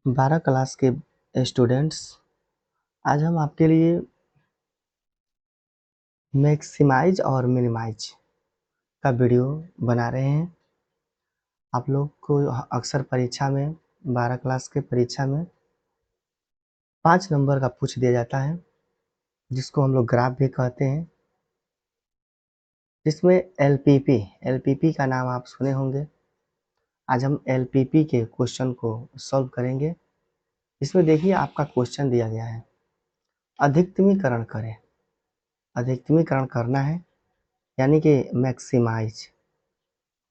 12 class के students, आज हम आपके लिए मैक्सिमाइज और मिनिमाइज का वीडियो बना रहे हैं। आप लोग को अक्सर परीक्षा में 12 क्लास के परीक्षा में 5 नंबर का पूछ दिया जाता है, जिसको हम लोग ग्राफ भी कहते हैं, जिसमें एलपीपी का नाम आप सुने होंगे। आज हम एलपीपी के क्वेश्चन को सॉल्व करेंगे। इसमें देखिए आपका क्वेश्चन दिया गया है, अधिकतमीकरण करें। अधिकतमीकरण करना है यानी कि मैक्सिमाइज,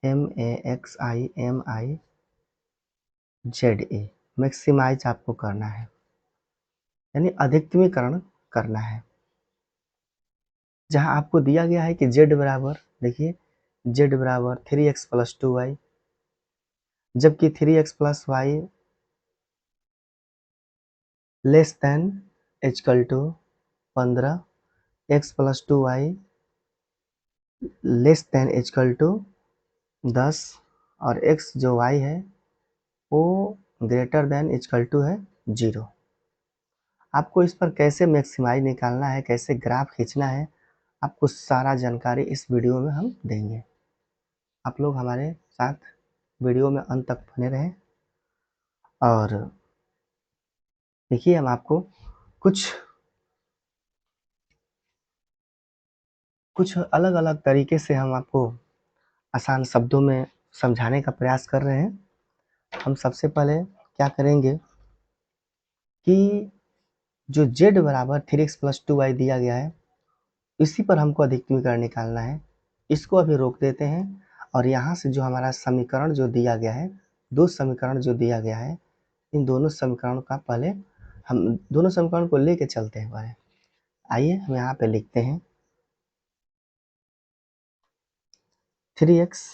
MAXIMIZE, मैक्सिमाइज आपको करना है यानी अधिकतमीकरण करना है। जहां आपको दिया गया है कि z बराबर, देखिए z बराबर 3x प्लस 2y, जबकि 3x plus Y less than equal to 15, x plus 2y less than equal to 10 और x जो y है वो ग्रेटर देन इक्वल टू है 0। आपको इस पर कैसे मैक्सिमाइज निकालना है, कैसे ग्राफ खींचना है, आपको सारा जानकारी इस वीडियो में हम देंगे। आप लोग हमारे साथ वीडियो में अंत तक बने रहें और देखिए हम आपको कुछ अलग अलग तरीके से हम आपको आसान शब्दों में समझाने का प्रयास कर रहे हैं। हम सबसे पहले क्या करेंगे कि जो z बराबर 3x प्लस 2y दिया गया है, इसी पर हमको अधिकतमीकरण निकालना है। इसको अभी रोक देते हैं और यहाँ से जो हमारा समीकरण जो दिया गया है, दो समीकरण जो दिया गया है, इन दोनों समीकरणों का पहले हम दोनों समीकरण को लेके चलते हैं। पहले आइए हम यहाँ पे लिखते हैं 3x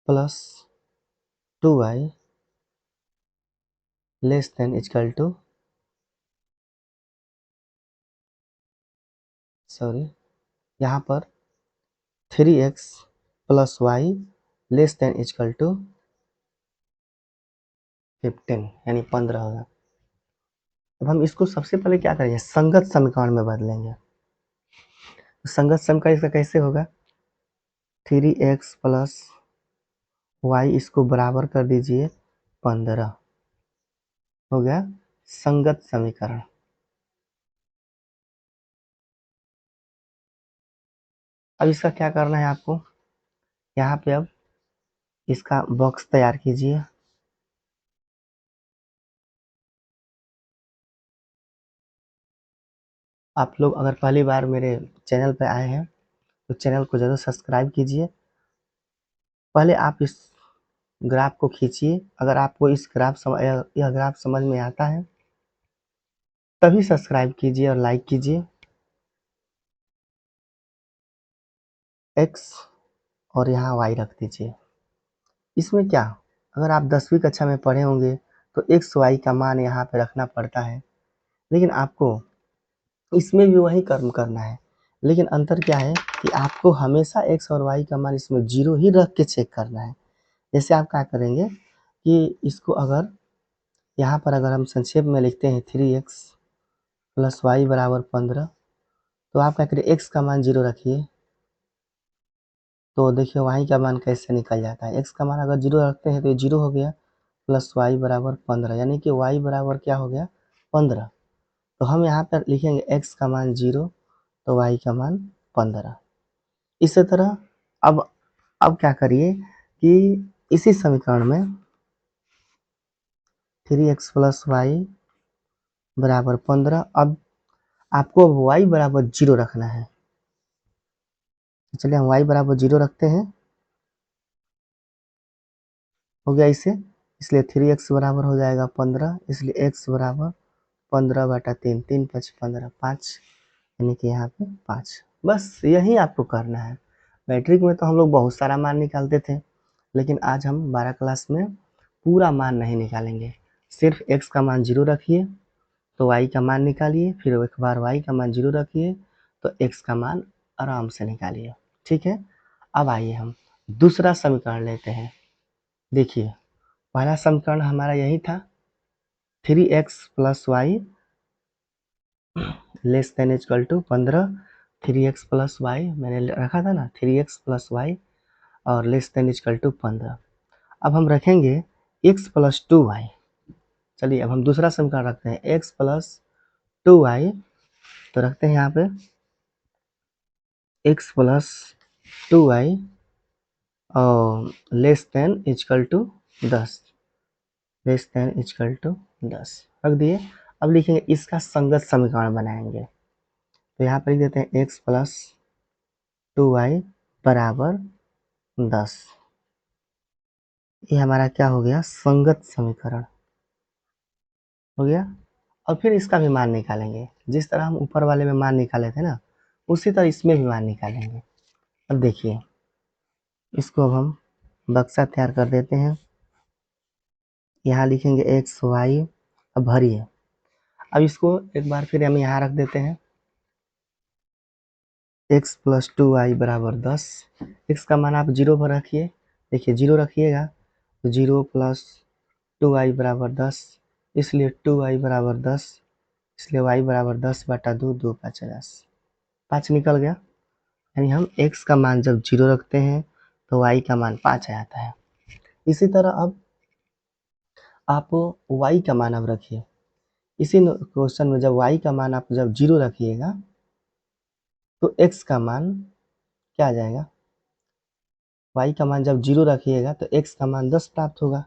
plus 2y less than equal to, यहाँ पर 3x plus Y less than equal to 15 यानी 15 होगा। अब हम इसको सबसे पहले क्या करेंगे, संगत समीकरण में बदलेंगे। तो संगत समीकरण इसका कैसे होगा, 3x प्लस वाई, इसको बराबर कर दीजिए 15, हो गया संगत समीकरण। अब इसका क्या करना है आपको, यहाँ पे अब इसका बॉक्स तैयार कीजिए। आप लोग अगर पहली बार मेरे चैनल पे आए हैं तो चैनल को जरूर सब्सक्राइब कीजिए। पहले आप इस ग्राफ को खींचिए। अगर आपको यह ग्राफ समझ में आता है तभी सब्सक्राइब कीजिए और लाइक कीजिए। x और यहाँ y रख दीजिए। इसमें क्या, अगर आप 10वीं कक्षा में पढ़े होंगे तो x y का मान यहाँ पे रखना पड़ता है, लेकिन आपको इसमें भी वही कर्म करना है। लेकिन अंतर क्या है कि आपको हमेशा x और y का मान इसमें 0 ही रख के चेक करना है। जैसे आप क्या करेंगे कि इसको अगर यहाँ पर अगर हम संक्षेप में लिखते हैं 3x प्लस वाई बराबर 15, तो आप क्या करिए x का मान 0 रखिए, तो देखिए y का मान कैसे निकल जाता है। x का मान अगर 0 रखते हैं तो ये 0 हो गया, प्लस वाई बराबर 15 यानी कि y बराबर क्या हो गया 15। तो हम यहाँ पर लिखेंगे x का मान 0 तो y का मान 15। इसी तरह अब क्या करिए कि इसी समीकरण में 3x प्लस वाई बराबर 15, अब आपको y बराबर 0 रखना है। चलिए हम y बराबर 0 रखते हैं, हो गया इसे, इसलिए 3x बराबर हो जाएगा 15, इसलिए x बराबर 15/3, 3 × 5 = 15, 5 यानी कि यहाँ पे 5। बस यही आपको करना है। मैट्रिक में तो हम लोग बहुत सारा मान निकालते थे, लेकिन आज हम 12 क्लास में पूरा मान नहीं निकालेंगे। सिर्फ x का मान 0 रखिए तो y का मान निकालिए, फिर एक बार y का मान 0 रखिए तो x का मान आराम से निकालिए। ठीक है, अब आइए हम दूसरा समीकरण लेते हैं। देखिए पहला समीकरण हमारा यही था 3x plus Y less than equal to 15। 3x plus Y मैंने रखा था ना, 3x प्लस वाई और लेस देन इक्वल टू 15। अब हम रखेंगे x प्लस 2y। चलिए अब हम दूसरा समीकरण रखते हैं x प्लस 2y। तो रखते हैं यहाँ पे x प्लस 2y और less than equal to 10, less than equal to 10 रख दिए। अब लिखेंगे इसका संगत समीकरण बनाएंगे। तो यहाँ पर लिख देते हैं x प्लस 2y बराबर 10। ये हमारा क्या हो गया, संगत समीकरण हो गया। और फिर इसका भी मान निकालेंगे, जिस तरह हम ऊपर वाले में मान निकाले थे ना, उसी तरह इसमें भी मान निकालेंगे। अब देखिए इसको अब हम बक्सा तैयार कर देते हैं। यहाँ लिखेंगे एक्स वाई। अब भरिए। अब इसको एक बार फिर हम यहाँ रख देते हैं x प्लस 2y बराबर 10। x का मान आप 0 पर रखिए। देखिए 0 रखिएगा तो 0 प्लस 2y बराबर 10, इसलिए 2y बराबर 10, इसलिए y बराबर 10 बटा 2, 2 5 10, 5 निकल गया। यानी हम x का मान जब 0 रखते हैं तो y का मान 5 आ जाता है। इसी तरह अब आप y का मान अब रखिए। इसी क्वेश्चन में जब y का मान आप जब 0 रखिएगा तो x का मान क्या आ जाएगा, y का मान जब 0 रखिएगा तो x का मान 10 प्राप्त होगा।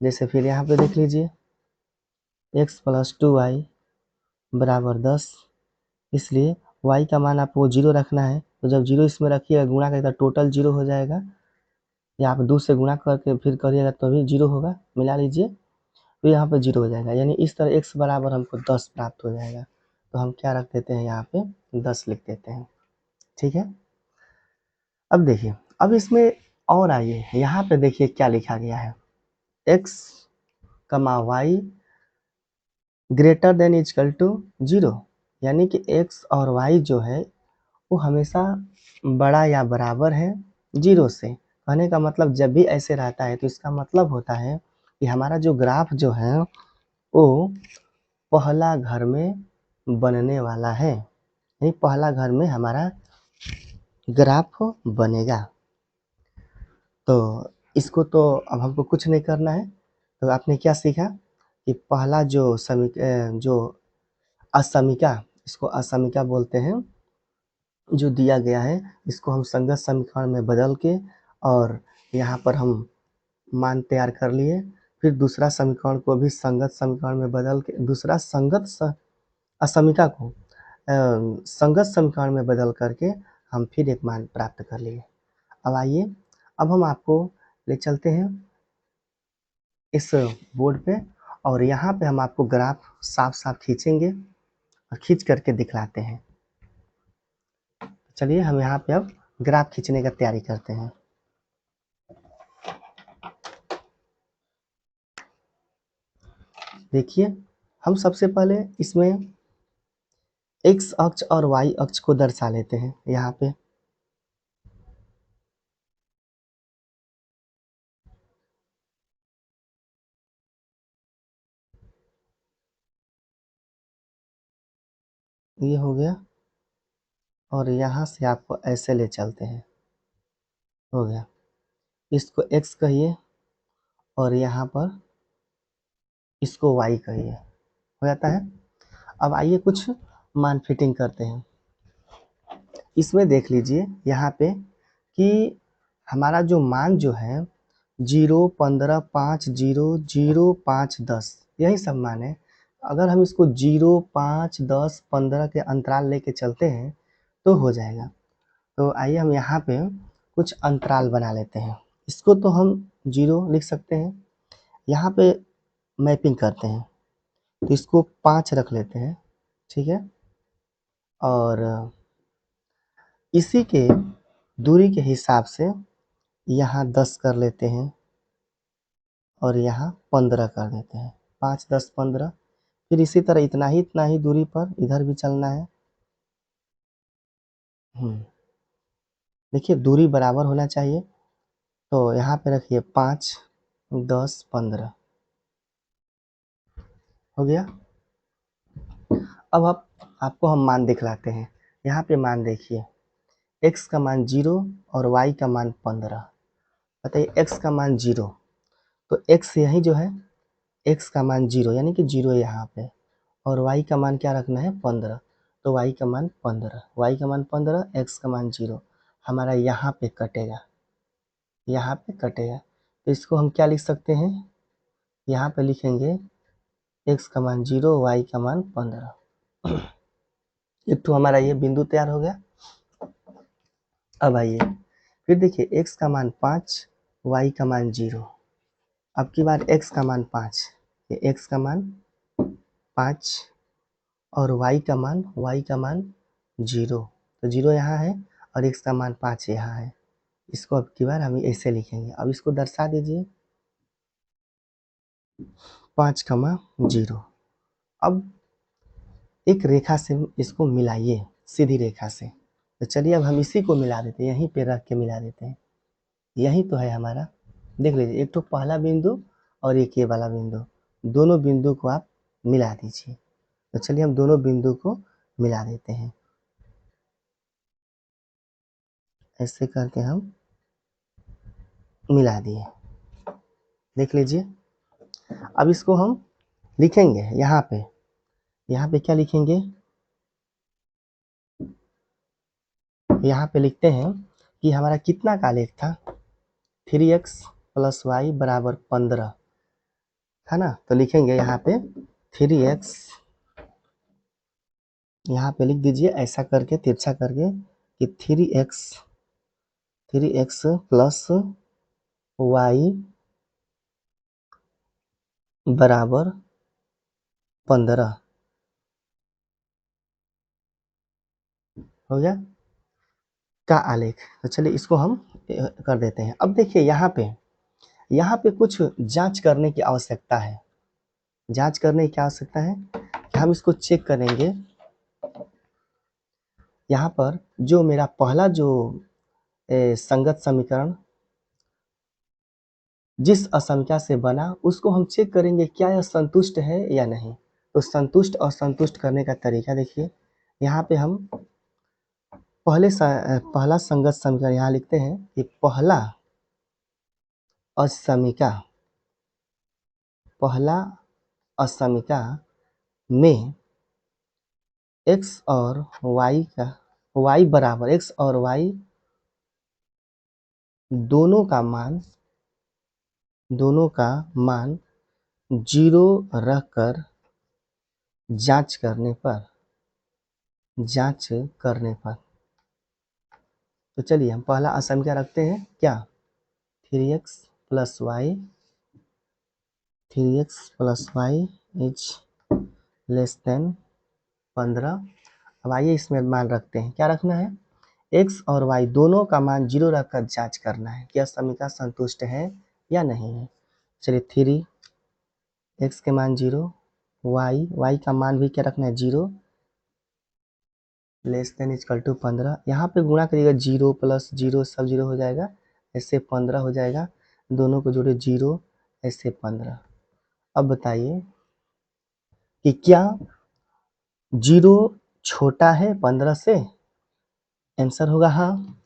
जैसे फिर यहाँ पे देख लीजिए x प्लस 2y बराबर 10, इसलिए y का मान आपको 0 रखना है। तो जब 0 इसमें रखिएगा गुणा करिएगा टोटल 0 हो जाएगा, या आप 2 से गुणा करके फिर करिएगा तो भी 0 होगा, मिला लीजिए तो यहाँ पे 0 हो जाएगा। यानी इस तरह x बराबर हमको 10 प्राप्त हो जाएगा। तो हम क्या रख देते हैं यहाँ पे 10 लिख देते हैं। ठीक है। अब देखिए अब इसमें और आइए यहाँ पे देखिए क्या लिखा गया है, x comma Y greater than equal to 0। यानी कि x और y जो है वो हमेशा बड़ा या बराबर है 0 से। कहने का मतलब जब भी ऐसे रहता है तो इसका मतलब होता है कि हमारा जो ग्राफ जो है वो पहला घर में बनने वाला है, यानी पहला घर में हमारा ग्राफ बनेगा। तो इसको तो अब हमको कुछ नहीं करना है। तो आपने क्या सीखा कि पहला जो असमीका, इसको असमीका बोलते हैं, जो दिया गया है इसको हम संगत समीकरण में बदल के और यहाँ पर हम मान तैयार कर लिए। फिर दूसरा समीकरण को भी संगत समीकरण में बदल के दूसरा असमीका को संगत समीकरण में बदल करके हम फिर एक मान प्राप्त कर लिए। अब आइए अब हम आपको ले चलते हैं इस बोर्ड पे और यहाँ पे हम आपको ग्राफ साफ साफ खींचेंगे और खींच करके दिखलाते हैं। चलिए हम यहाँ पे अब ग्राफ खींचने का तैयारी करते हैं। देखिए हम सबसे पहले इसमें x अक्ष और y अक्ष को दर्शा लेते हैं। यहाँ पे ये हो गया और यहाँ से आपको ऐसे ले चलते हैं, हो गया। इसको x कहिए और यहाँ पर इसको y कहिए, हो जाता है। अब आइए कुछ मान फिटिंग करते हैं। इसमें देख लीजिए यहाँ पे कि हमारा जो मान जो है 0 15 5 0 0 5 10 यही सब मान है। अगर हम इसको 0 5 10 15 के अंतराल लेके चलते हैं तो हो जाएगा। तो आइए हम यहाँ पे कुछ अंतराल बना लेते हैं। इसको तो हम 0 लिख सकते हैं। यहाँ पे मैपिंग करते हैं तो इसको 5 रख लेते हैं, ठीक है। और इसी के दूरी के हिसाब से यहाँ 10 कर लेते हैं और यहाँ 15 कर देते हैं, 5 10 15। फिर इसी तरह इतना ही दूरी पर इधर भी चलना है। देखिए दूरी बराबर होना चाहिए, तो यहाँ पे रखिए 5, 10, 15 हो गया। अब आपको हम मान दिखलाते हैं। यहाँ पे मान देखिए, x का मान 0 और y का मान 15। बताइए x का मान 0, तो x यही जो है, x का मान 0 यानी कि 0 यहाँ पे, और y का मान क्या रखना है 15, तो y का मान 15, y का मान 15, x का मान 0 हमारा यहाँ पे कटेगा, यहाँ पे कटेगा। तो इसको हम क्या लिख सकते हैं, यहाँ पे लिखेंगे x का मान 0, y का मान 15। एक तो हमारा ये बिंदु तैयार हो गया। अब आइए फिर देखिए, x का मान 5, y का मान 0। अब की बार x का मान 5, ये x का मान 5 और y का मान 0, तो 0 यहाँ है और x का मान 5 यहाँ है। इसको अब की बार हम ऐसे लिखेंगे। अब इसको दर्शा दीजिए, 5,0। अब एक रेखा से इसको मिलाइए, सीधी रेखा से। तो चलिए अब हम इसी को मिला देते हैं, यहीं पे रख के मिला देते हैं। यही तो है हमारा, देख लीजिए, एक तो पहला बिंदु और एक ये वाला बिंदु, दोनों बिंदु को आप मिला दीजिए। तो चलिए हम दोनों बिंदु को मिला देते हैं, ऐसे करके हम मिला दिए, देख लीजिए। अब इसको हम लिखेंगे यहाँ पे क्या लिखेंगे, यहाँ पे लिखते हैं कि हमारा कितना का आलेख था, 3x + y = 15 था ना। तो लिखेंगे यहाँ पे 3x, यहाँ पे लिख दीजिए ऐसा करके तिरछा करके कि 3x + y = 15 हो गया का आलेख। तो चलिए इसको हम कर देते हैं। अब देखिए यहाँ पे कुछ जांच करने की आवश्यकता है। जांच करने की क्या आवश्यकता है कि हम इसको चेक करेंगे। यहाँ पर जो मेरा पहला जो संगत समीकरण जिस असंख्या से बना, उसको हम चेक करेंगे क्या यह संतुष्ट है या नहीं। तो संतुष्ट और असंतुष्ट करने का तरीका देखिए, यहाँ पे हम पहला संगत समीकरण यहाँ लिखते हैं कि पहला असमीका में x और y बराबर, x और y दोनों का मान 0 रखकर जांच करने पर तो चलिए हम पहला असमीका रखते हैं क्या, 3x + y > 15। अब आइए इसमें मान रखते हैं, क्या रखना है, x और y दोनों का मान 0 रखकर जांच करना है कि असमीका संतुष्ट है या नहीं है। चलिए 3x के मान 0, y का मान भी क्या रखना है 0 < 15। यहाँ पे गुणा करिएगा, 0 + 0 सब 0 हो जाएगा, ऐसे 15 हो जाएगा, दोनों को जोड़े 0 ऐसे 15। अब बताइए कि क्या 0 छोटा है 15 से, आंसर होगा हाँ।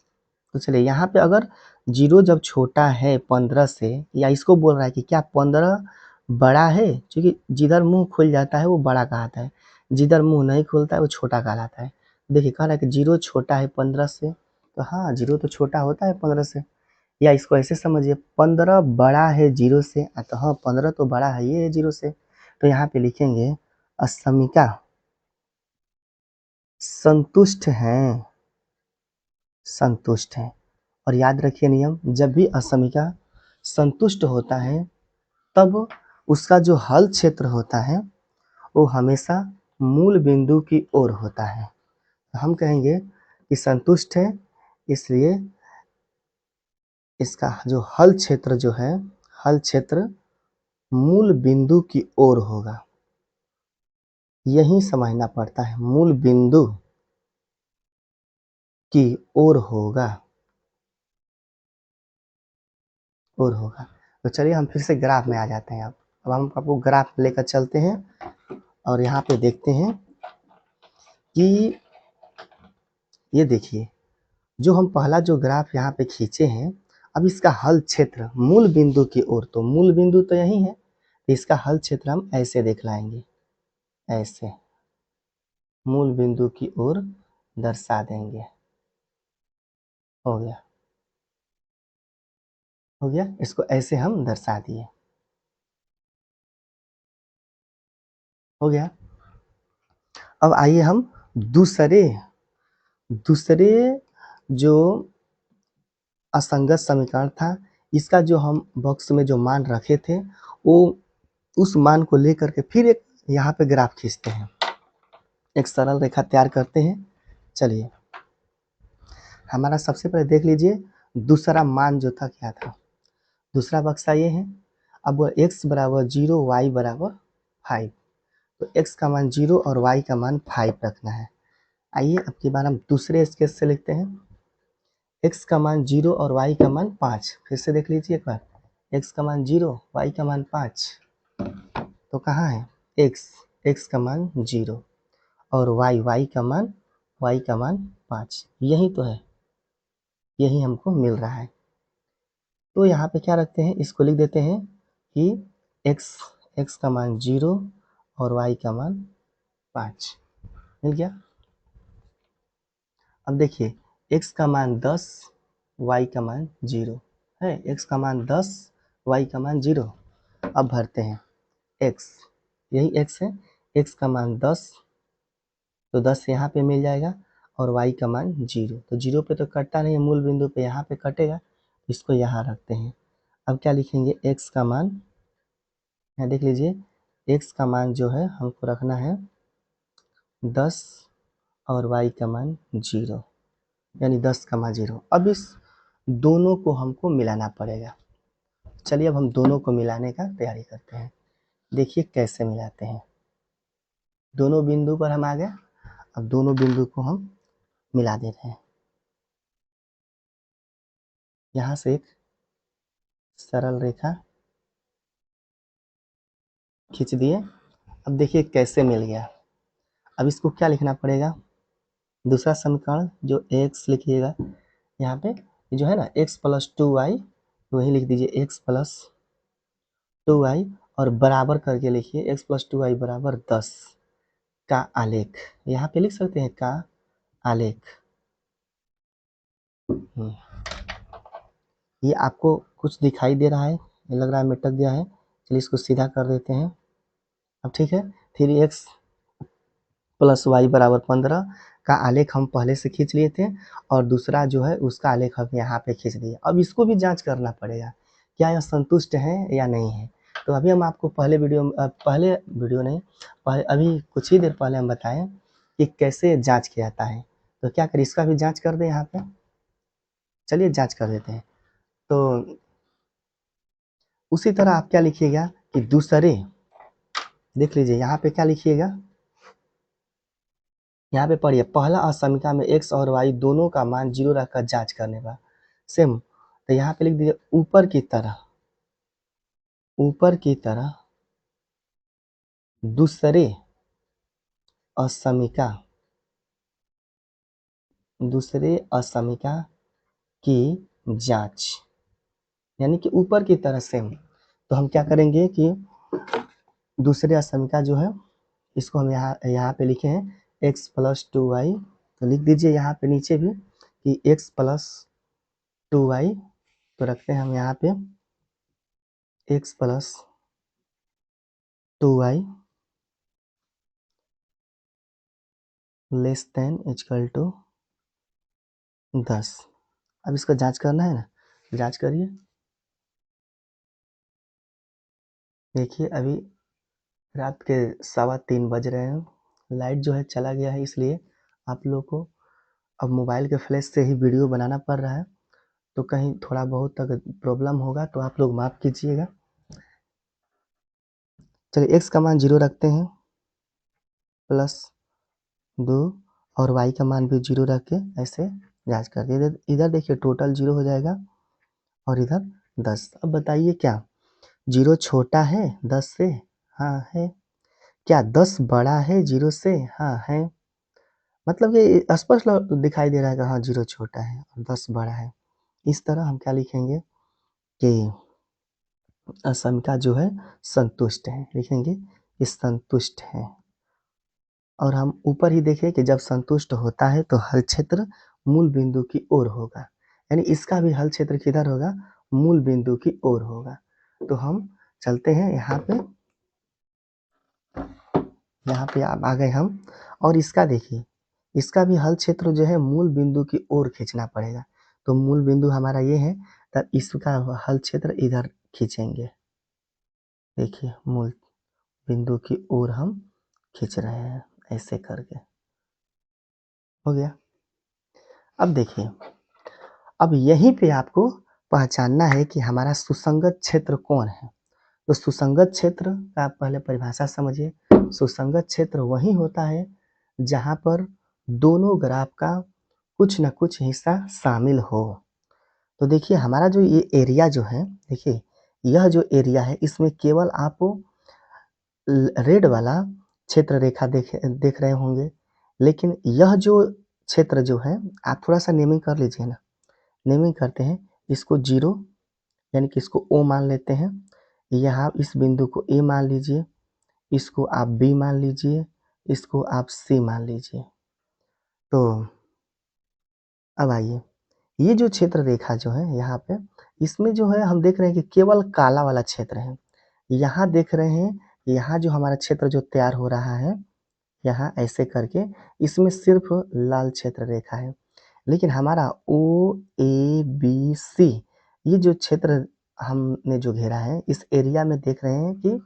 तो चलिए यहाँ पे अगर 0 जब छोटा है 15 से, या इसको बोल रहा है कि क्या 15 बड़ा है, क्योंकि जिधर मुंह खुल जाता है वो बड़ा कहलाता है, जिधर मुंह नहीं खुलता है वो छोटा कहलाता है। देखिए कह रहा है कि 0 छोटा है 15 से, तो हाँ 0 तो छोटा होता है 15 से। या इसको ऐसे समझिए, 15 बड़ा है 0 से, तो हाँ 15 तो बड़ा है ये 0 से। तो यहाँ पे लिखेंगे असमीका संतुष्ट है। और याद रखिए नियम, जब भी असमीका संतुष्ट होता है तब उसका जो हल क्षेत्र होता है वो हमेशा मूल बिंदु की ओर होता है। हम कहेंगे कि संतुष्ट है, इसलिए इसका जो हल क्षेत्र मूल बिंदु की ओर होगा। यही समझना पड़ता है, मूल बिंदु की ओर होगा। ओर होगा। तो चलिए हम फिर से ग्राफ में आ जाते हैं। अब हम आपको ग्राफ लेकर चलते हैं और यहाँ पे देखते हैं कि ये देखिए, जो हम पहला जो ग्राफ यहाँ पे खींचे हैं, अब इसका हल क्षेत्र मूल बिंदु की ओर, तो मूल बिंदु तो यही है, इसका हल क्षेत्र हम ऐसे दिखलाएंगे, ऐसे मूल बिंदु की ओर दर्शा देंगे। हो गया, हो गया, इसको ऐसे हम दर्शा दिए। हो गया। अब आइए हम दूसरे जो असंगत समीकरण था, इसका जो हम बॉक्स में जो मान रखे थे, वो उस मान को लेकर के फिर एक यहाँ पे ग्राफ खींचते हैं, एक सरल रेखा तैयार करते हैं। चलिए, हमारा सबसे पहले देख लीजिए दूसरा मान जो था क्या था। दूसरा बक्सा ये है। अब x बराबर 0, y बराबर 5, तो x का मान 0 और y का मान 5 रखना है। आइए अब की बार हम दूसरे स्केच से लिखते हैं। x का मान 0 और y का मान 5। फिर से देख लीजिए एक बार, x का मान 0, y का मान 5, तो कहाँ है x का मान 0 और y का मान 5, यही तो है, यही हमको मिल रहा है। तो यहाँ पे क्या रखते हैं, इसको लिख देते हैं कि x का मान 0 और y का मान 5 मिल गया। अब देखिए, x का मान 10, y का मान 0 है, x का मान 10, y का मान 0। अब भरते हैं x, यही x है, x का मान 10, तो 10 यहाँ पे मिल जाएगा और y का मान 0, तो 0 पे तो कटता नहीं है, मूल बिंदु पे यहाँ पे कटेगा, इसको यहाँ रखते हैं। अब क्या लिखेंगे, x का मान, यहाँ देख लीजिए, x का मान जो है हमको रखना है 10 और y का मान 0, यानी 10 का मान 0। अब इस दोनों को हमको मिलाना पड़ेगा। चलिए अब हम दोनों को मिलाने का तैयारी करते हैं। देखिए कैसे मिलाते हैं। दोनों बिंदु पर हम आ गए। अब दोनों बिंदु को हम मिला देते हैं। यहाँ से एक सरल रेखा खींच दिए। अब देखिए कैसे मिल गया। अब इसको क्या लिखना पड़ेगा, दूसरा समीकरण जो x लिखिएगा यहाँ पे, जो है ना x प्लस 2y, वही लिख दीजिए x प्लस 2y और बराबर करके लिखिए x प्लस 2y बराबर 10 का आलेख। यहाँ पे लिख सकते हैं का आलेख। ये आपको कुछ दिखाई दे रहा है, ये लग रहा है मिटक गया है, चलिए इसको सीधा कर देते हैं। अब ठीक है, फिर x प्लस वाई बराबर 15 का आलेख हम पहले से खींच लिए थे और दूसरा जो है उसका आलेख हम यहाँ पे खींच दिए। अब इसको भी जांच करना पड़ेगा क्या यह संतुष्ट है या नहीं है। तो अभी हम आपको पहले वीडियो नहीं, अभी कुछ ही देर पहले हम बताएं कि कैसे जांच किया जाता है। तो क्या करें, इसका भी जांच कर दें यहाँ पे। चलिए जांच कर देते हैं। तो उसी तरह आप क्या लिखिएगा कि दूसरे, देख लीजिए यहाँ पे क्या लिखिएगा, यहाँ पे पढ़िए, पहला असमीका में x और y दोनों का मान 0 रखकर जांच करने का सेम। तो यहाँ पे लिख दीजिए ऊपर की तरह दूसरे असमीका की जांच, यानी कि ऊपर की तरह सेम। तो हम क्या करेंगे कि दूसरे असमीका जो है इसको हम यहाँ पे लिखे हैं x प्लस 2y, तो लिख दीजिए यहाँ पे नीचे भी कि x प्लस 2y, तो रखते हैं हम यहाँ पे x plus 2y less than equal to 10। अब इसका जांच करना है ना, जांच करिए। देखिए अभी रात के 3:15 बज रहे हैं, लाइट जो है चला गया है, इसलिए आप लोग को अब मोबाइल के फ्लैश से ही वीडियो बनाना पड़ रहा है। तो कहीं थोड़ा बहुत अगर प्रॉब्लम होगा तो आप लोग माफ़ कीजिएगा। चलिए x का मान 0 रखते हैं, प्लस 2 और y का मान भी 0 रख के ऐसे जांच कर दिए। इधर देखिए टोटल 0 हो जाएगा और इधर 10। अब बताइए क्या 0 छोटा है 10 से? हाँ है। क्या 10 बड़ा है 0 से? हाँ है। मतलब ये स्पष्ट दिखाई दे रहा है कि हाँ 0 छोटा है और 10 बड़ा है। इस तरह हम क्या लिखेंगे कि असमिका जो है संतुष्ट है, लिखेंगे ये संतुष्ट है। और हम ऊपर ही देखें कि जब संतुष्ट होता है तो हल क्षेत्र मूल बिंदु की ओर होगा, यानी इसका भी हल क्षेत्र किधर होगा? मूल बिंदु की ओर होगा। तो हम चलते हैं यहाँ पे आ गए हम। और इसका देखिए, इसका भी हल क्षेत्र जो है मूल बिंदु की ओर खींचना पड़ेगा। तो मूल बिंदु हमारा ये है, तब इसका हल क्षेत्र इधर खींचेंगे। देखिए मूल बिंदु की ओर हम खींच रहे हैं ऐसे करके। हो गया। अब देखिए, अब यहीं पे आपको पहचानना है कि हमारा सुसंगत क्षेत्र कौन है। तो सुसंगत क्षेत्र का आप पहले परिभाषा समझिए। सुसंगत क्षेत्र वही होता है जहां पर दोनों ग्राफ का कुछ न कुछ हिस्सा शामिल हो। तो देखिए हमारा जो ये एरिया जो है, देखिए यह जो एरिया है इसमें केवल आप रेड वाला क्षेत्र रेखा देख रहे होंगे, लेकिन यह जो क्षेत्र जो है, आप थोड़ा सा नेमिंग कर लीजिए ना। नेमिंग करते हैं, इसको 0 यानी कि इसको O मान लेते हैं। यहाँ इस बिंदु को A मान लीजिए, इसको आप B मान लीजिए, इसको आप C मान लीजिए। तो अब आइए, ये जो क्षेत्र रेखा जो है यहाँ पे, इसमें जो है हम देख रहे हैं कि केवल काला वाला क्षेत्र है। यहाँ देख रहे हैं, यहाँ जो हमारा क्षेत्र जो तैयार हो रहा है, यहाँ ऐसे करके इसमें सिर्फ लाल क्षेत्र रेखा है। लेकिन हमारा ओ ए बी सी, ये जो क्षेत्र हमने जो घेरा है, इस एरिया में देख रहे हैं कि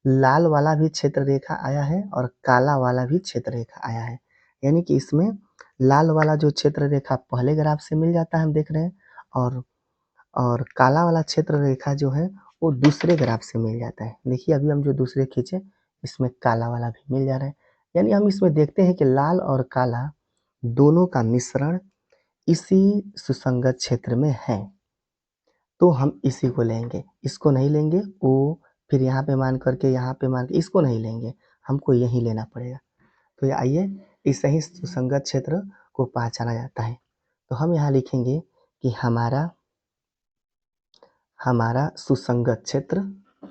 लाल वाला भी क्षेत्र रेखा आया है और काला वाला भी क्षेत्र रेखा आया है। यानी कि इसमें लाल वाला जो क्षेत्र रेखा पहले ग्राफ से मिल जाता है, हम देख रहे हैं। और काला वाला क्षेत्र रेखा जो है वो दूसरे ग्राफ से मिल जाता है। देखिए अभी हम जो दूसरे खींचे, इसमें काला वाला भी मिल जा रहा है। यानी हम इसमें देखते हैं कि लाल और काला दोनों का मिश्रण इसी सुसंगत क्षेत्र में है। तो हम इसी को लेंगे, इसको नहीं लेंगे। ओ फिर यहाँ पे मान करके, यहाँ पे मान के, इसको नहीं लेंगे, हमको यही लेना पड़ेगा। तो ये आइए, इसे ही सुसंगत क्षेत्र को पहचाना जाता है। तो हम यहाँ लिखेंगे कि हमारा सुसंगत क्षेत्र,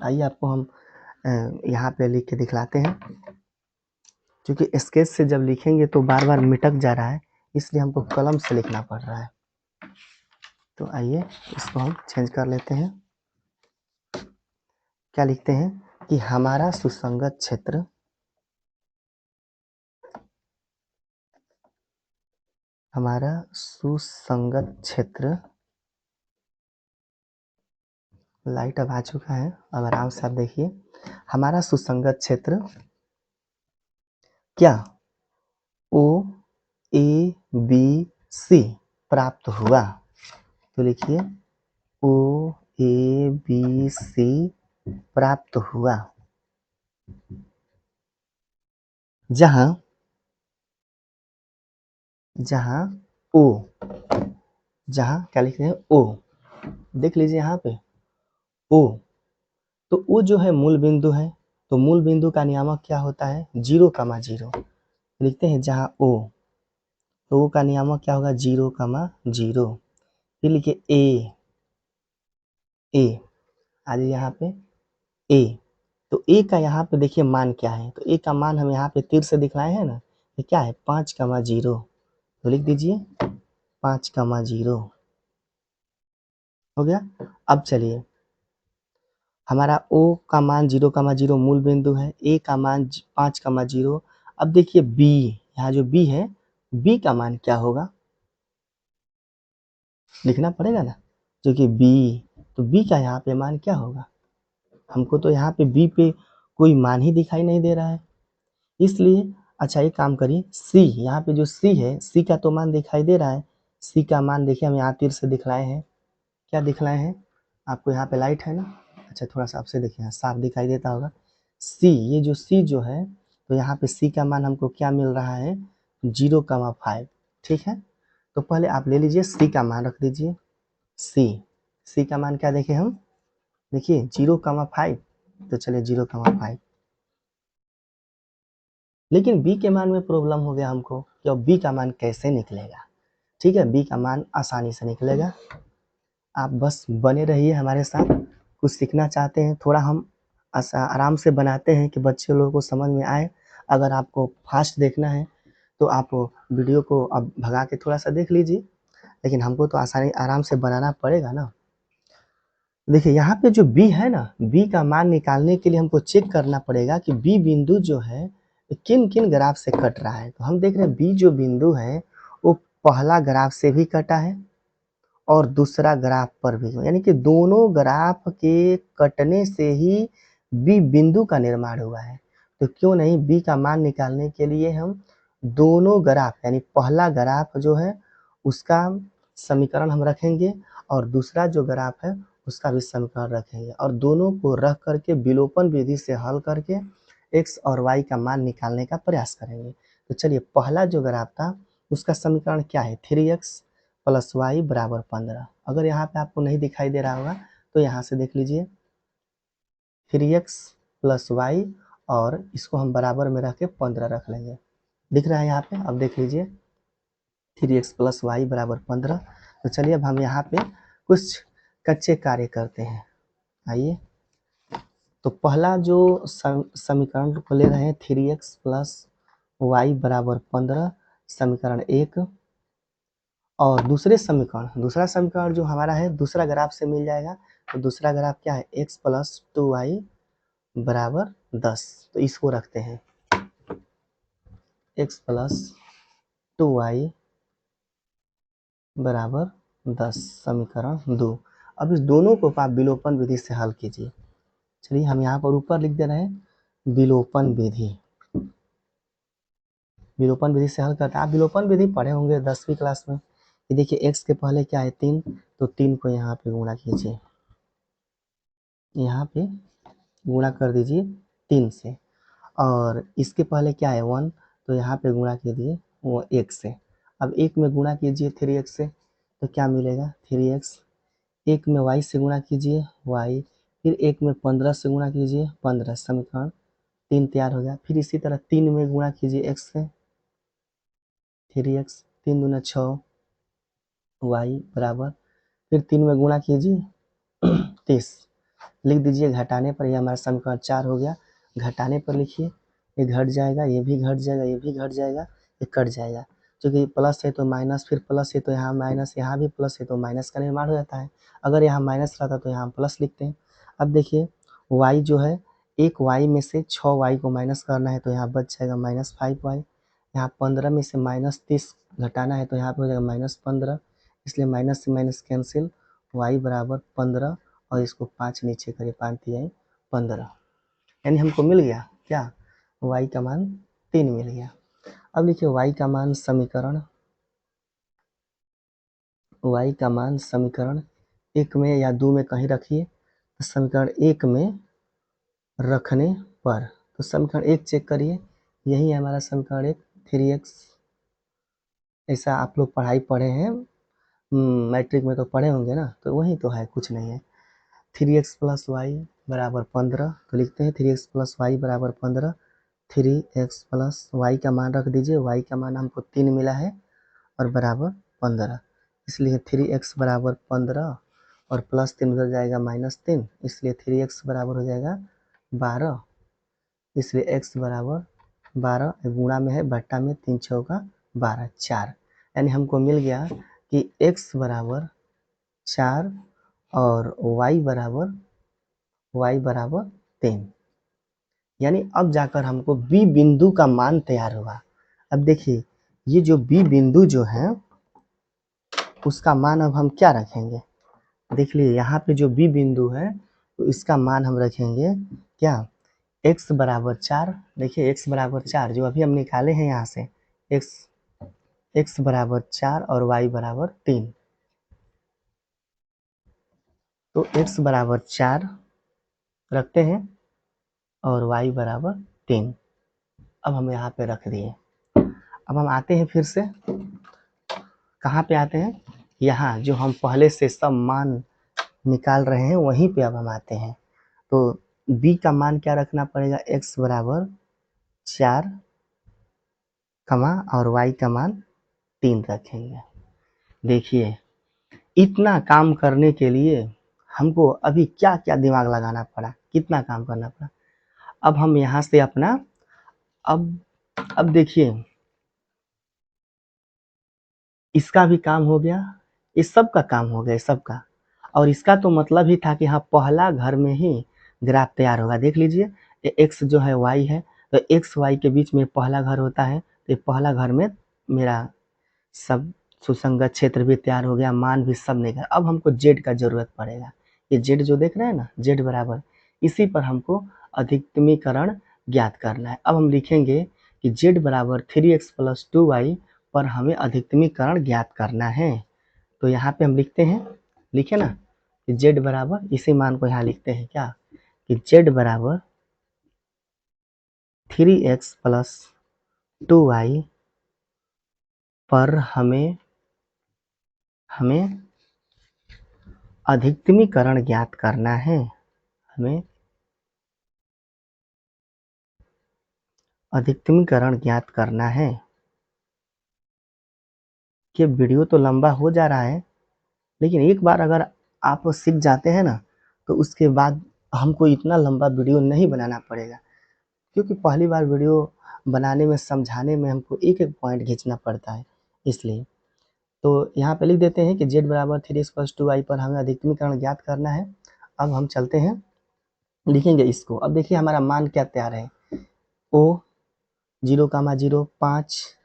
आइए आपको हम यहाँ पे लिख के दिखलाते हैं। क्योंकि स्केच से जब लिखेंगे तो बार बार मिटक जा रहा है, इसलिए हमको कलम से लिखना पड़ रहा है। तो आइए इसको हम चेंज कर लेते हैं। क्या लिखते हैं कि हमारा सुसंगत क्षेत्र लाइट अब आ चुका है, अब आराम से आप देखिए। हमारा सुसंगत क्षेत्र क्या ओ ए बी सी प्राप्त हुआ। तो लिखिए ओ ए बी सी प्राप्त हुआ, जहां ओ, जहां क्या लिखते हैं ओ, देख लीजिए यहाँ पे ओ। तो ओ जो है मूल बिंदु है, तो मूल बिंदु का नियामक क्या होता है? 0,0। लिखते हैं जहां ओ, तो ओ का नियामक क्या होगा? 0,0। फिर लिखिए ए आज यहाँ पे ए। तो ए का यहाँ पे देखिए मान क्या है, तो ए का मान हम यहाँ पे तीर से दिखलाए हैं ना, ये क्या है? 5,0। तो लिख दीजिए 5,0। हो गया। अब चलिए, हमारा ओ का मान 0,0 मूल बिंदु है, ए का मान 5,0। अब देखिए बी, यहाँ जो बी है, बी का मान क्या होगा? लिखना पड़ेगा ना, क्योंकि बी, तो बी का यहाँ पे मान क्या होगा? हमको तो यहाँ पे बी पे कोई मान ही दिखाई नहीं दे रहा है, इसलिए अच्छा एक काम करिए, सी, यहाँ पे जो सी है, सी का तो मान दिखाई दे रहा है। सी का मान देखिए हम यहाँ तीर से दिखलाए हैं। क्या दिखलाए हैं? आपको यहाँ पे लाइट है ना, अच्छा थोड़ा सा आपसे देखिए, यहाँ साफ दिखाई देता होगा। सी, ये जो सी जो है, तो यहाँ पे सी का मान हमको क्या मिल रहा है? 0,5। ठीक है, तो पहले आप ले लीजिए सी का मान रख दीजिए। सी सी का मान क्या देखें हम, देखिए 0,5, तो चलिए 0,5। लेकिन बी के मान में प्रॉब्लम हो गया हमको कि अब बी का मान कैसे निकलेगा। ठीक है, बी का मान आसानी से निकलेगा। आप बस बने रहिए हमारे साथ। कुछ सीखना चाहते हैं, थोड़ा हम आराम से बनाते हैं कि बच्चे लोगों को समझ में आए। अगर आपको फास्ट देखना है तो आप वीडियो को अब भगा के थोड़ा सा देख लीजिए, लेकिन हमको तो आसानी आराम से बनाना पड़ेगा ना। देखिए यहाँ पे जो बी है ना, बी का मान निकालने के लिए हमको चेक करना पड़ेगा कि बी बिंदु जो है किन किन ग्राफ से कट रहा है। तो हम देख रहे हैं बी जो बिंदु है वो पहला ग्राफ से भी कटा है और दूसरा ग्राफ पर भी, यानी कि दोनों ग्राफ के कटने से ही बी बिंदु का निर्माण हुआ है। तो क्यों नहीं बी का मान निकालने के लिए हम दोनों ग्राफ, यानी पहला ग्राफ जो है उसका समीकरण हम रखेंगे और दूसरा जो ग्राफ है उसका भी समीकरण रखेंगे और दोनों को रख करके विलोपन विधि से हल करके x और y का मान निकालने का प्रयास करेंगे। तो चलिए पहला जो ग्राफ था उसका समीकरण क्या है, 3x प्लस वाई बराबर 15। अगर यहाँ पे आपको नहीं दिखाई दे रहा होगा तो यहाँ से देख लीजिए 3x प्लस वाई और इसको हम बराबर में रख के 15 रख लेंगे। दिख रहा है यहाँ पे, अब देख लीजिए 3x प्लस वाई बराबर 15। तो चलिए अब हम यहाँ पे कुछ कच्चे कार्य करते हैं। आइए, तो पहला जो समीकरण को ले रहे हैं 3x प्लस वाई बराबर 15, समीकरण 1। और दूसरा समीकरण जो हमारा है दूसरा ग्राफ से मिल जाएगा। तो दूसरा ग्राफ क्या है, x प्लस 2y बराबर 10। तो इसको रखते हैं x प्लस 2y बराबर 10, समीकरण 2। अब इस दोनों को आप विलोपन विधि से हल कीजिए। चलिए हम यहाँ पर ऊपर लिख दे रहे हैं विलोपन विधि। विलोपन विधि से हल करते हैं, आप विलोपन विधि पढ़े होंगे 10वीं क्लास में। ये देखिए x के पहले क्या है 3, तो 3 को यहाँ पे गुणा कीजिए, यहाँ पे गुणा कर दीजिए 3 से। और इसके पहले क्या है 1, तो यहाँ पे गुणा कीजिए वो 1 से। अब 1 में गुणा कीजिए 3x से, तो क्या मिलेगा 3x। 1 में y से गुणा कीजिए y, फिर 1 में 15 से गुणा कीजिए 15, समीकरण 3 तैयार हो गया। फिर इसी तरह 3 में गुणा कीजिए x से 3x, 3 दूना 6 y बराबर, फिर 3 में गुणा कीजिए 30, लिख दीजिए घटाने पर, ये हमारा समीकरण 4 हो गया। घटाने पर लिखिए, ये घट जाएगा, ये भी घट जाएगा, ये भी घट जाएगा, ये कट जाएगा। क्योंकि प्लस है तो माइनस, फिर प्लस है तो यहाँ माइनस, यहाँ भी प्लस है तो माइनस का निर्माण हो जाता है। अगर यहाँ माइनस रहता तो यहाँ प्लस लिखते हैं। अब देखिए y जो है, एक y में से 6y को माइनस करना है तो यहाँ बच जाएगा -5y। यहाँ 15 में से -30 घटाना है तो यहाँ पे हो जाएगा -15, इसलिए माइनस से माइनस कैंसिल, y बराबर 15 और इसको 5 नीचे करिए, 5 तिहाई 15, यानी हमको मिल गया क्या, y का मान 3 मिल गया। अब लिखिए y का मान समीकरण 1 में या 2 में कहीं रखिए। तो समीकरण 1 में रखने पर, तो समीकरण 1 चेक करिए, यही है हमारा समीकरण 1, 3x। ऐसा आप लोग पढ़ाई पढ़े हैं, मैट्रिक में तो पढ़े होंगे ना, तो वही तो है, कुछ नहीं है। 3x प्लस वाई बराबर 15, तो लिखते हैं 3x प्लस वाई बराबर 15। 3x प्लस वाई का मान रख दीजिए, वाई का मान हमको 3 मिला है और बराबर 15, इसलिए 3x बराबर 15 और प्लस 3 हो जाएगा -3, इसलिए 3x बराबर हो जाएगा 12, इसलिए x बराबर 12, गुणा में है बट्टा में 3 चौका 12, 4, यानी हमको मिल गया कि x बराबर 4 और y बराबर 3, यानी अब जाकर हमको b बिंदु का मान तैयार हुआ। अब देखिए ये जो b बिंदु जो है उसका मान अब हम क्या रखेंगे, देख लीजिए यहाँ पे जो b बिंदु है तो इसका मान हम रखेंगे क्या, x बराबर 4। देखिए x बराबर 4 जो अभी हम निकाले हैं यहाँ से, x बराबर 4 और y बराबर 3, तो x बराबर 4 रखते हैं और y बराबर 3। अब हम यहाँ पे रख दिए। अब हम आते हैं फिर से, कहाँ पे आते हैं, यहाँ जो हम पहले से सब मान निकाल रहे हैं वहीं पे अब हम आते हैं। तो b का मान क्या रखना पड़ेगा, x बराबर 4 कमा और y का मान 3 रखेंगे। देखिए इतना काम करने के लिए हमको अभी क्या क्या दिमाग लगाना पड़ा, कितना काम करना पड़ा। अब हम यहाँ से अपना अब देखिए इसका भी काम हो गया, इस सब का काम हो गया, इस सब का। और इसका तो मतलब ही था कि हाँ पहला घर में ही ग्राफ तैयार होगा। देख लीजिए एक्स जो है वाई है, तो एक्स वाई के बीच में पहला घर होता है, तो पहला घर में मेरा सब सुसंगत क्षेत्र भी तैयार हो गया, मान भी सब निकल। अब हमको जेड का जरूरत पड़ेगा। ये जेड जो देख रहे हैं ना, जेड बराबर इसी पर हमको अधिकतमीकरण ज्ञात करना है। अब हम लिखेंगे कि जेड बराबर 3x प्लस 2y पर हमें अधिकतमीकरण ज्ञात करना है। तो यहाँ पे हम लिखते हैं, लिखे ना कि जेड बराबर, इसी मान को यहाँ लिखते हैं क्या, कि जेड बराबर 3x प्लस 2y पर हमें अधिकतमीकरण ज्ञात करना है। हमें अधिकतमीकरण ज्ञात करना है। कि वीडियो तो लंबा हो जा रहा है, लेकिन एक बार अगर आप सीख जाते हैं ना, तो उसके बाद हमको इतना लंबा वीडियो नहीं बनाना पड़ेगा। क्योंकि पहली बार वीडियो बनाने में, समझाने में हमको एक एक पॉइंट खींचना पड़ता है, इसलिए। तो यहाँ पे लिख देते हैं कि जेड बराबर 3x प्लस 2y पर हमें अधिकतमीकरण ज्ञात करना है। अब हम चलते हैं, लिखेंगे इसको। अब देखिए हमारा मान क्या तैयार है, ओ 0,0 5,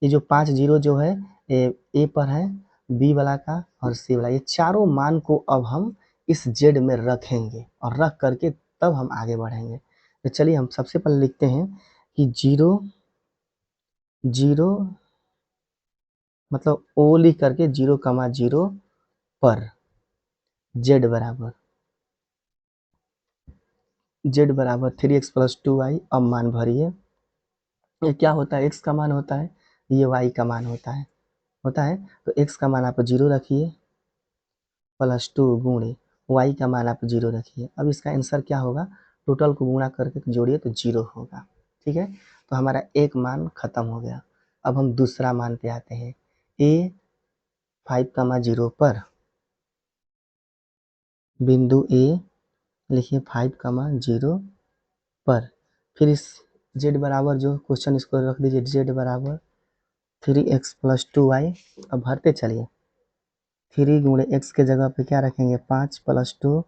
ये जो 5 जीरो जो है ए पर है, बी वाला का और सी वाला, ये चारों मान को अब हम इस जेड में रखेंगे और रख करके तब हम आगे बढ़ेंगे। तो चलिए हम सबसे पहले लिखते हैं कि 0 मतलब ओ लिख करके 0,0 पर जेड बराबर 3x प्लस 2y। अब मान भरिए, ये क्या होता है, x का मान होता है, ये y का मान होता है। तो x का मान आप 0 रखिए प्लस 2 गुणे y का मान आप 0 रखिए। अब इसका आंसर क्या होगा, टोटल को गुणा करके जोड़िए तो 0 होगा। ठीक है, तो हमारा एक मान खत्म हो गया। अब हम दूसरा मान पे आते हैं, a 5,0 पर बिंदु a लिखिए 5,0 पर। फिर इस z बराबर जो क्वेश्चन, इसको रख दीजिए, z बराबर 3x प्लस 2y। अब भरते चलिए, 3 गुणे x के जगह पे क्या रखेंगे, 5 प्लस 2,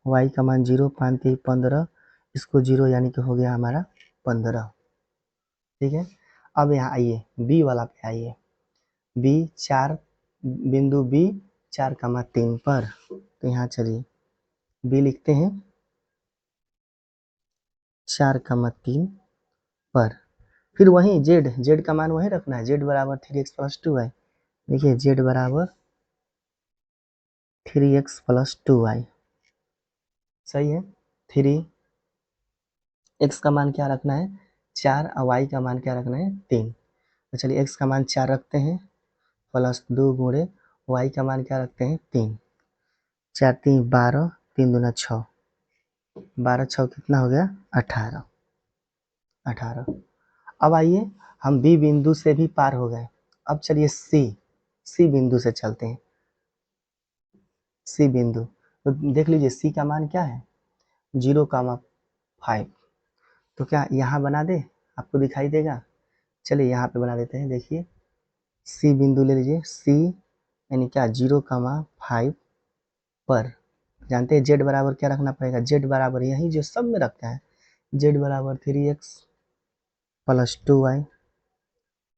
y का मान 0, 5 3 15, इसको 0 यानी कि हो गया हमारा 15। ठीक है, अब यहाँ आइए b वाला पे आइए, b 4 बिंदु b 4,3 पर। तो यहाँ चलिए b लिखते हैं 4,3 पर। फिर वहीं z का मान वहीं रखना है, z बराबर 3x प्लस 2y। देखिए z बराबर 3x प्लस 2y, सही है। 3 x का मान क्या रखना है, 4, और y का मान क्या रखना है, 3। तो चलिए x का मान 4 रखते हैं प्लस 2 गुणे y का मान क्या रखते हैं, 3। 4 3 12, 3 दूना 6, 12 6 कितना हो गया, 18। अब आइए हम b बिंदु से भी पार हो गए। अब चलिए c बिंदु से चलते हैं। c बिंदु, तो देख लीजिए c का मान क्या है, 0,5। तो क्या यहाँ बना दे, आपको दिखाई देगा। चलिए यहाँ पे बना देते हैं। देखिए सी बिंदु ले लीजिए, सी यानी क्या, 0,5 पर। जानते हैं जेड बराबर क्या रखना पड़ेगा, जेड बराबर यही जो सब में रखता है, जेड बराबर 3x प्लस 2y।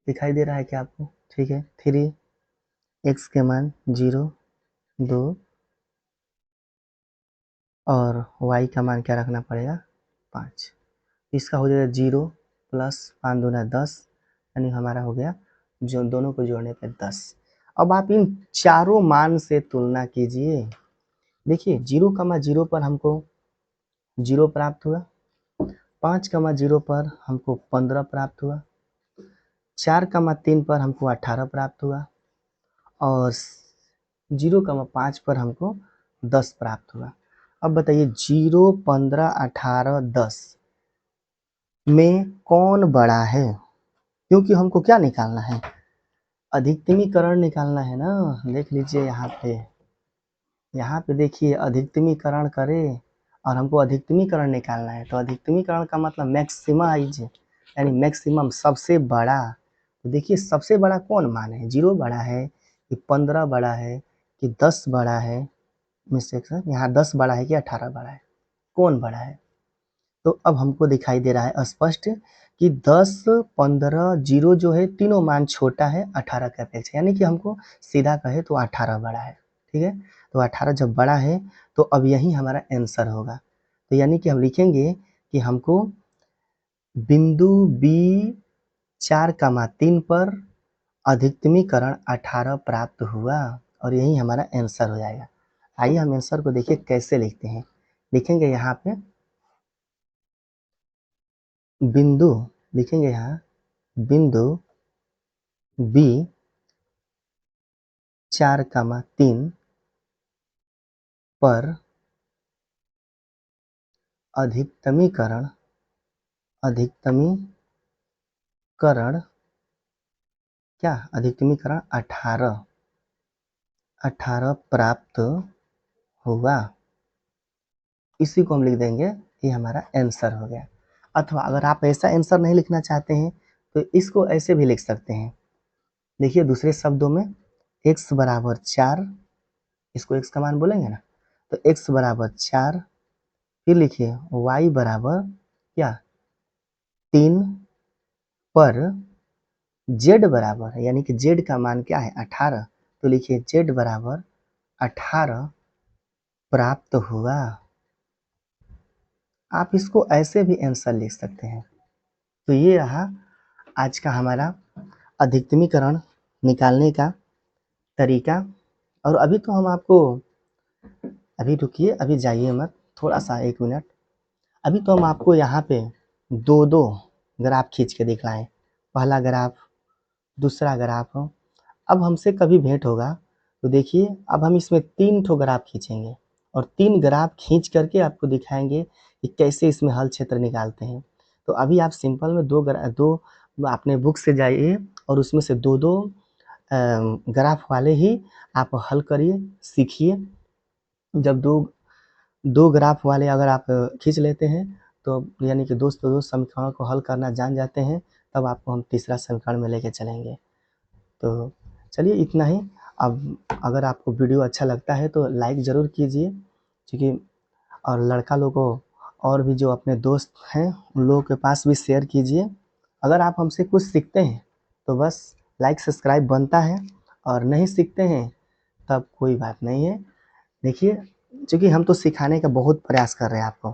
दिखाई दे रहा है क्या आपको, ठीक है। 3x के मान 0 2 और y का मान क्या रखना पड़ेगा, 5। इसका हो जाएगा 0 प्लस 5 दूना 10, यानी हमारा हो गया, जो दोनों को जोड़ने पे 10। अब आप इन चारों मान से तुलना कीजिए। देखिए 0,0 पर हमको 0 प्राप्त हुआ, 5,0 पर हमको 15 प्राप्त हुआ, 4,3 पर हमको 18 प्राप्त हुआ, और 0,5 पर हमको 10 प्राप्त हुआ। अब बताइए 0, 15, 18, 10 में कौन बड़ा है? क्योंकि हमको क्या निकालना है? अधिकतमीकरण निकालना है ना। देख लीजिए यहाँ पे देखिए अधिकतमीकरण करें और हमको अधिकतमीकरण निकालना है, तो अधिकतमीकरण का मतलब मैक्सिमाइज यानी मैक्सिमम सबसे बड़ा। तो देखिए सबसे बड़ा कौन मान है? 0 बड़ा है कि 15 बड़ा है कि 10 बड़ा है? मिस्टेक सर, यहाँ 10 बड़ा है कि 18 बड़ा है? कौन बड़ा है? तो अब हमको दिखाई दे रहा है स्पष्ट कि 10, 15, 0 जो है तीनों मान छोटा है 18 के अपेक्षा, यानी कि हमको सीधा कहे तो 18 बड़ा है। ठीक है, तो 18 जब बड़ा है तो अब यही हमारा आंसर होगा। तो यानी कि हम लिखेंगे कि हमको बिंदु बी 4,3 पर अधिकतमीकरण 18 प्राप्त हुआ और यही हमारा आंसर हो जाएगा। आइए हम आंसर को देखिए कैसे लिखते हैं। लिखेंगे यहाँ पे बिंदु, लिखेंगे यहाँ बिंदु बी 4,3 पर अधिकतमीकरण क्या? अधिकतमीकरण 18 प्राप्त हुआ। इसी को हम लिख देंगे, ये हमारा आंसर हो गया। अथवा अगर आप ऐसा आंसर नहीं लिखना चाहते हैं तो इसको ऐसे भी लिख सकते हैं। देखिए दूसरे शब्दों में x बराबर 4, इसको x का मान बोलेंगे ना, तो x बराबर 4, फिर लिखिए y बराबर क्या 3 पर z बराबर है, यानी कि z का मान क्या है 18, तो लिखिए z बराबर 18 प्राप्त हुआ। आप इसको ऐसे भी आंसर लिख सकते हैं। तो ये रहा आज का हमारा अधिकतमीकरण निकालने का तरीका। और अभी तो हम आपको, अभी रुकिए, अभी जाइए मत, थोड़ा सा 1 मिनट। अभी तो हम आपको यहाँ पे दो दो ग्राफ खींच के दिखलाएं, पहला ग्राफ, दूसरा ग्राफ। अब हमसे कभी भेंट होगा तो देखिए अब हम इसमें 3 ठो ग्राफ खींचेंगे और 3 ग्राफ खींच करके आपको दिखाएंगे कि कैसे इसमें हल क्षेत्र निकालते हैं। तो अभी आप सिंपल में दो अपने बुक से जाइए और उसमें से दो दो ग्राफ वाले ही आप हल करिए, सीखिए। जब दो दो ग्राफ वाले अगर आप खींच लेते हैं तो यानी कि दो समीकरणों को हल करना जान जाते हैं, तब आपको हम तीसरा समीकरण में लेके चलेंगे। तो चलिए इतना ही। अब अगर आपको वीडियो अच्छा लगता है तो लाइक ज़रूर कीजिए, क्योंकि और लड़का लोग को और भी जो अपने दोस्त हैं उन लोगों के पास भी शेयर कीजिए। अगर आप हमसे कुछ सीखते हैं तो बस लाइक सब्सक्राइब बनता है, और नहीं सीखते हैं तब कोई बात नहीं है। देखिए चूँकि हम तो सिखाने का बहुत प्रयास कर रहे हैं आपको,